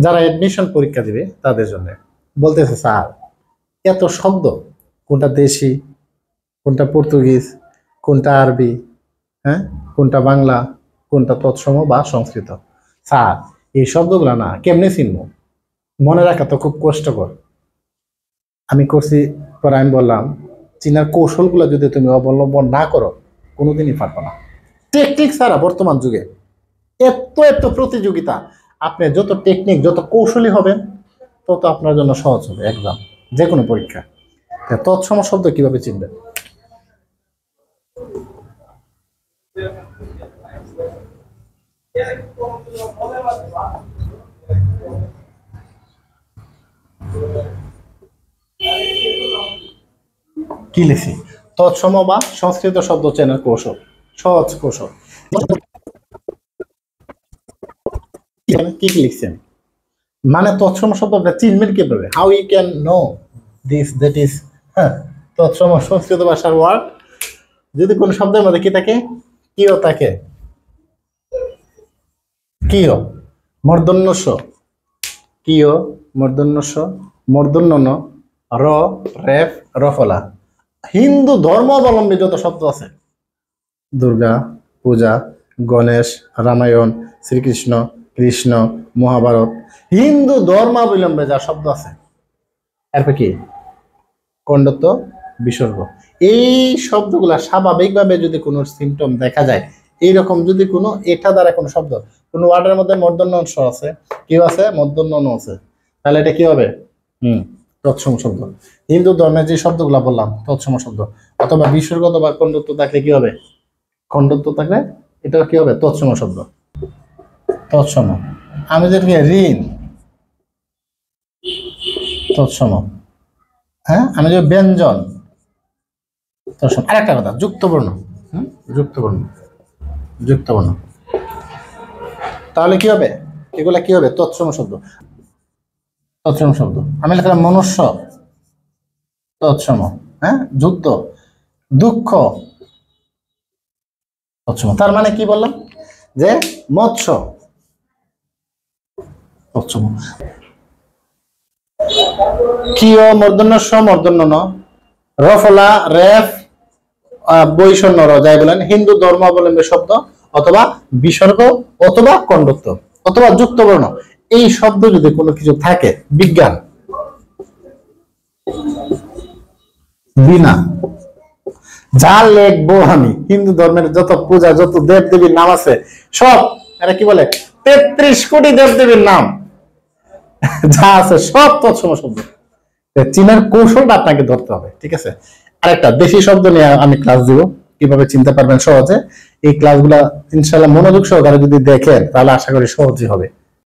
যারা এডমিশন পরীক্ষা দিবে তাদের জন্য বলতেছে, স্যার এত শব্দ, কোনটা দেশি, কোনটা পর্তুগিজ, কোনটা আরবি, হ্যাঁ, কোনটা বাংলা, কোনটা তৎসম বা সংস্কৃত। স্যার এই শব্দগুলো না কেমনে চিনবো, মনে রাখা তো খুব কষ্টকর। আমি করছি, পরে আমি বললাম চিনার কৌশলগুলো যদি তুমি অবলম্বন না করো কোনোদিনই পারবো না। টেকনিক ছাড়া বর্তমান যুগে এত এত প্রতিযোগিতা, আপনি যত টেকনিক যত কৌশলী হবেন তত আপনার জন্য সহজ হবে এক্সাম, যে কোনো পরীক্ষা। তৎসম শব্দ কিভাবে চিনবেন? কি লিখছি? তৎসম বা সংস্কৃত শব্দ চেনার কৌশল, সহজ কৌশল। কি কি লিখছেন? মানে তৎসম শব্দ আপনি চিনবেন কিভাবে? How you can know this that is তৎসম সংস্কৃত ভাষার ওয়ার্ড। যদি কোন শব্দের মধ্যে কি থাকে, কিও থাকে, কিও মূর্ধন্যস্ব, কিও মূর্ধন্যস্ব, মূর্ধন্য ন, র, রেফ, রফলা। হিন্দু ধর্মাবলম্বী যত শব্দ আছে, দুর্গা পূজা, গণেশ, রামায়ণ, শ্রীকৃষ্ণ, কৃষ্ণ, মহাভারত, হিন্দু ধর্মাবলম্বী যা শব্দ আছে, এরপর কি কণ্ডত্ব, বিসর্গ। এই শব্দগুলা স্বাভাবিকভাবে যদি কোনো সিমটম দেখা যায়, এইরকম যদি কোনো এটা দ্বারা কোনো শব্দ, কোনো ওয়ার্ডের মধ্যে মূর্ধন্য অংশ আছে, কেউ আছে মূর্ধন্য ন আছে, তাহলে এটা কি হবে? তৎসম শব্দ। হিন্দু ধর্মের যে শব্দগুলা বললাম তৎসম শব্দ, অথবা বিসর্গ অথবা কণ্ডত্ব থাকলে কি হবে? খণ্ডত্ব থাকলে এটা কি হবে? তৎসম শব্দ, তৎসম। আমি যেটাকে ঋণ, তৎসম। হ্যাঁ, আমি যে ব্যঞ্জন, তৎসম। আরেকটা কথা, যুক্তবর্ণ, যুক্তবর্ণ, যুক্তবর্ণ, তাহলে কি হবে? এগুলা কি হবে? তৎসম শব্দ, তৎসম শব্দ। আমি লিখলাম মনুষ্য, তৎসম। হ্যাঁ, যুদ্ধ, দুঃখ, তৎসম। তার মানে কি বললাম? যে মৎস্য, তৎসম। কিয় মূর্ধন্য স, মূর্ধন্য ন, রফলা, রেফ, বৈষণ্য র, যাই বলেন, হিন্দু ধর্মাবলম্বী শব্দ, অথবা বিসর্গ, অথবা কণ্ডত্ব, অথবা যুক্তবর্ণ। এই শব্দ যদি কোনো কিছু থাকে, বিজ্ঞান, বিনা, যা লিখবো আমি, হিন্দু ধর্মের যত পূজা, যত দেব দেবীর নাম আছে সব, এরা কি বলে 33 কোটি দেব দেবীর নাম যা আছে সব তৎসম শব্দ। চীনের কৌশলটা আপনাকে ধরতে হবে, ঠিক আছে? আরেকটা দেশি শব্দ নিয়ে আমি ক্লাস দিব, কিভাবে চিনতে পারবেন সহজে। এই ক্লাসগুলা ইনশাআল্লাহ মনোযোগ সহকারে যদি দেখেন তাহলে আশা করি সহজই হবে।